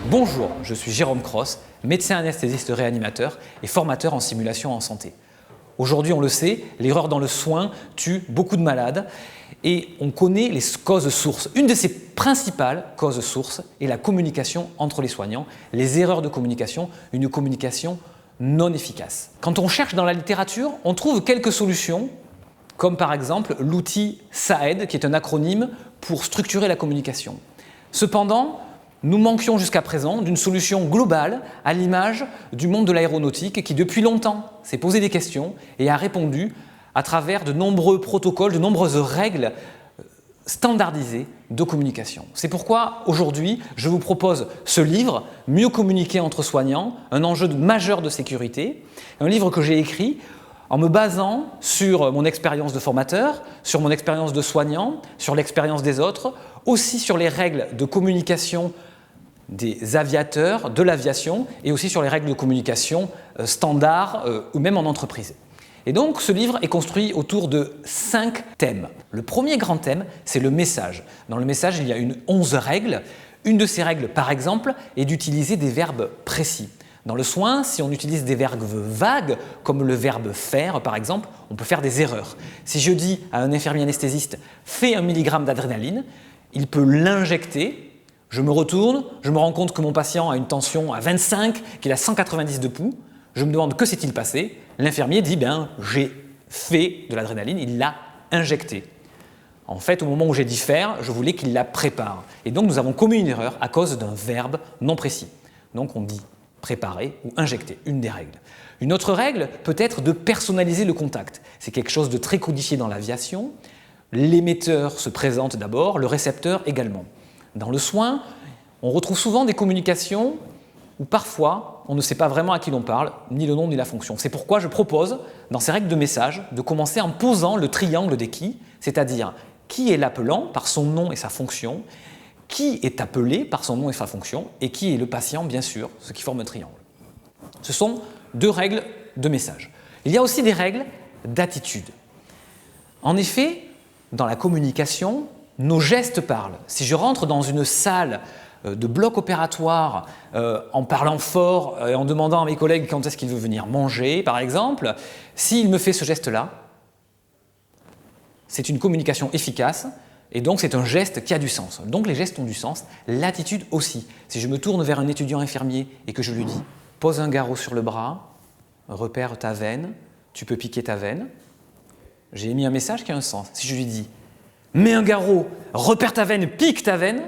Bonjour, je suis Jérôme Cross, médecin anesthésiste réanimateur et formateur en simulation en santé. Aujourd'hui, on le sait, l'erreur dans le soin tue beaucoup de malades et on connaît les causes sources. Une de ces principales causes sources est la communication entre les soignants, les erreurs de communication, une communication non efficace. Quand on cherche dans la littérature, on trouve quelques solutions, comme par exemple l'outil SAED, qui est un acronyme pour structurer la communication. Cependant, nous manquions jusqu'à présent d'une solution globale à l'image du monde de l'aéronautique qui depuis longtemps s'est posé des questions et a répondu à travers de nombreux protocoles, de nombreuses règles standardisées de communication. C'est pourquoi aujourd'hui je vous propose ce livre, Mieux communiquer entre soignants, un enjeu majeur de sécurité, un livre que j'ai écrit en me basant sur mon expérience de formateur, sur mon expérience de soignant, sur l'expérience des autres, aussi sur les règles de communication des aviateurs, de l'aviation et aussi sur les règles de communication standards ou même en entreprise. Et donc ce livre est construit autour de 5 thèmes. Le premier grand thème, c'est le message. Dans le message, il y a 11 règles. Une de ces règles, par exemple, est d'utiliser des verbes précis. Dans le soin, si on utilise des verbes vagues, comme le verbe faire par exemple, on peut faire des erreurs. Si je dis à un infirmier anesthésiste « fais 1 mg d'adrénaline », il peut l'injecter. Je me retourne, je me rends compte que mon patient a une tension à 25, qu'il a 190 de pouls. Je me demande que s'est-il passé. L'infirmier dit « j'ai fait de l'adrénaline, il l'a injecté ». En fait, au moment où j'ai dit faire, je voulais qu'il la prépare. Et donc nous avons commis une erreur à cause d'un verbe non précis. Donc on dit préparer ou injecter, une des règles. Une autre règle peut être de personnaliser le contact. C'est quelque chose de très codifié dans l'aviation. L'émetteur se présente d'abord, le récepteur également. Dans le soin, on retrouve souvent des communications où parfois on ne sait pas vraiment à qui l'on parle, ni le nom ni la fonction. C'est pourquoi je propose, dans ces règles de message, de commencer en posant le triangle des qui, c'est-à-dire qui est l'appelant par son nom et sa fonction, qui est appelé par son nom et sa fonction, et qui est le patient, bien sûr, ce qui forme un triangle. Ce sont 2 règles de message. Il y a aussi des règles d'attitude. En effet, dans la communication, nos gestes parlent. Si je rentre dans une salle de bloc opératoire en parlant fort et en demandant à mes collègues quand est-ce qu'il veut venir manger, par exemple, s'il me fait ce geste-là, c'est une communication efficace et donc c'est un geste qui a du sens. Donc les gestes ont du sens, l'attitude aussi. Si je me tourne vers un étudiant infirmier et que je lui dis « pose un garrot sur le bras, repère ta veine, tu peux piquer ta veine », j'ai émis un message qui a un sens. Si je lui dis mets un garrot, repère ta veine, pique ta veine.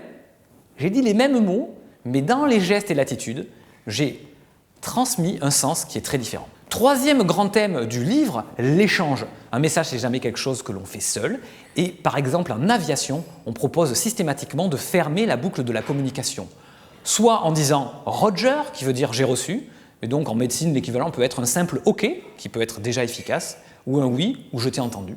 J'ai dit les mêmes mots, mais dans les gestes et l'attitude, j'ai transmis un sens qui est très différent. Troisième grand thème du livre, l'échange. Un message, c'est jamais quelque chose que l'on fait seul. Et par exemple, en aviation, on propose systématiquement de fermer la boucle de la communication. Soit en disant « Roger », qui veut dire « j'ai reçu », et donc en médecine, l'équivalent peut être un simple « OK », qui peut être déjà efficace, ou un « oui » ou « je t'ai entendu ».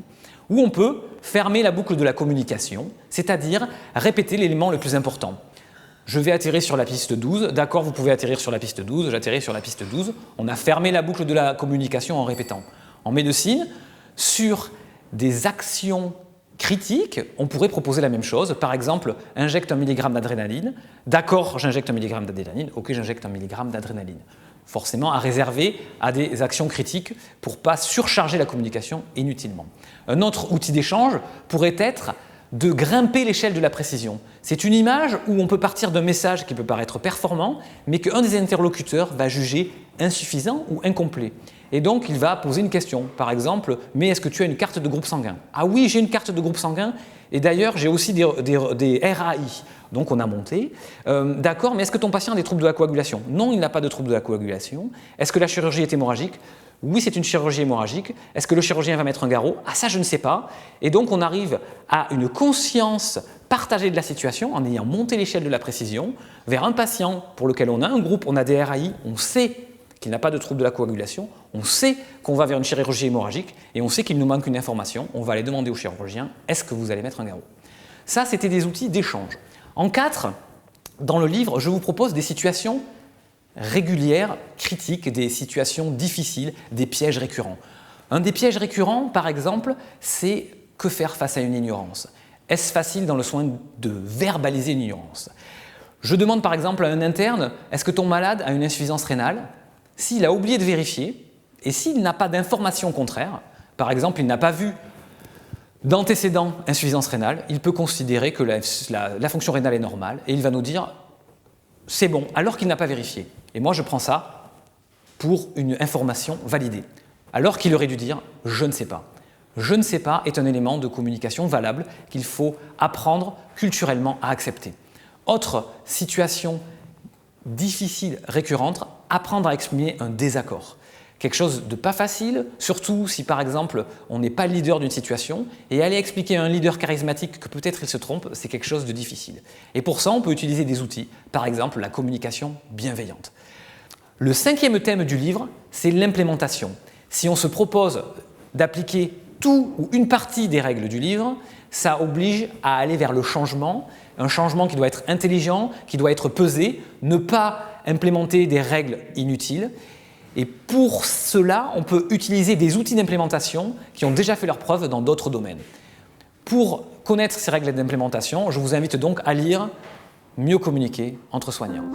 Ou on peut fermer la boucle de la communication, c'est-à-dire répéter l'élément le plus important. Je vais atterrir sur la piste 12, d'accord, vous pouvez atterrir sur la piste 12, j'atterris sur la piste 12. On a fermé la boucle de la communication en répétant. En médecine, sur des actions critiques, on pourrait proposer la même chose. Par exemple, injecte 1 mg d'adrénaline, d'accord, j'injecte 1 mg d'adrénaline, ok, j'injecte 1 mg d'adrénaline. Forcément à réserver à des actions critiques pour ne pas surcharger la communication inutilement. Un autre outil d'échange pourrait être de grimper l'échelle de la précision. C'est une image où on peut partir d'un message qui peut paraître performant, mais qu'un des interlocuteurs va juger insuffisant ou incomplet. Et donc il va poser une question, par exemple, mais est-ce que tu as une carte de groupe sanguin? Ah oui, j'ai une carte de groupe sanguin, et d'ailleurs j'ai aussi des RAI. Donc on a monté. D'accord, mais est-ce que ton patient a des troubles de la coagulation? Non, il n'a pas de troubles de la coagulation. Est-ce que la chirurgie est hémorragique? Oui, c'est une chirurgie hémorragique. Est-ce que le chirurgien va mettre un garrot? Ah, ça, je ne sais pas. Et donc on arrive à une conscience partagée de la situation en ayant monté l'échelle de la précision vers un patient pour lequel on a un groupe, on a des RAI, on sait qu'il n'a pas de trouble de la coagulation, on sait qu'on va vers une chirurgie hémorragique et on sait qu'il nous manque une information. On va aller demander au chirurgien, est-ce que vous allez mettre un garrot? Ça, c'était des outils d'échange. En 4, dans le livre, je vous propose des situations régulières, critiques, des situations difficiles, des pièges récurrents. Un des pièges récurrents, par exemple, c'est que faire face à une ignorance? Est-ce facile dans le soin de verbaliser une ignorance? Je demande par exemple à un interne, est-ce que ton malade a une insuffisance rénale? S'il a oublié de vérifier et s'il n'a pas d'information contraire, par exemple il n'a pas vu d'antécédent insuffisance rénale, il peut considérer que la fonction rénale est normale et il va nous dire c'est bon, alors qu'il n'a pas vérifié. Et moi je prends ça pour une information validée, alors qu'il aurait dû dire je ne sais pas. Je ne sais pas est un élément de communication valable qu'il faut apprendre culturellement à accepter. Autre situation difficile, récurrente, apprendre à exprimer un désaccord. Quelque chose de pas facile, surtout si par exemple on n'est pas le leader d'une situation, et aller expliquer à un leader charismatique que peut-être il se trompe, c'est quelque chose de difficile. Et pour ça, on peut utiliser des outils, par exemple la communication bienveillante. Le 5e thème du livre, c'est l'implémentation. Si on se propose d'appliquer tout ou une partie des règles du livre, ça oblige à aller vers le changement, un changement qui doit être intelligent, qui doit être pesé, ne pas implémenter des règles inutiles. Et pour cela, on peut utiliser des outils d'implémentation qui ont déjà fait leurs preuves dans d'autres domaines. Pour connaître ces règles d'implémentation, je vous invite donc à lire « Mieux communiquer entre soignants ».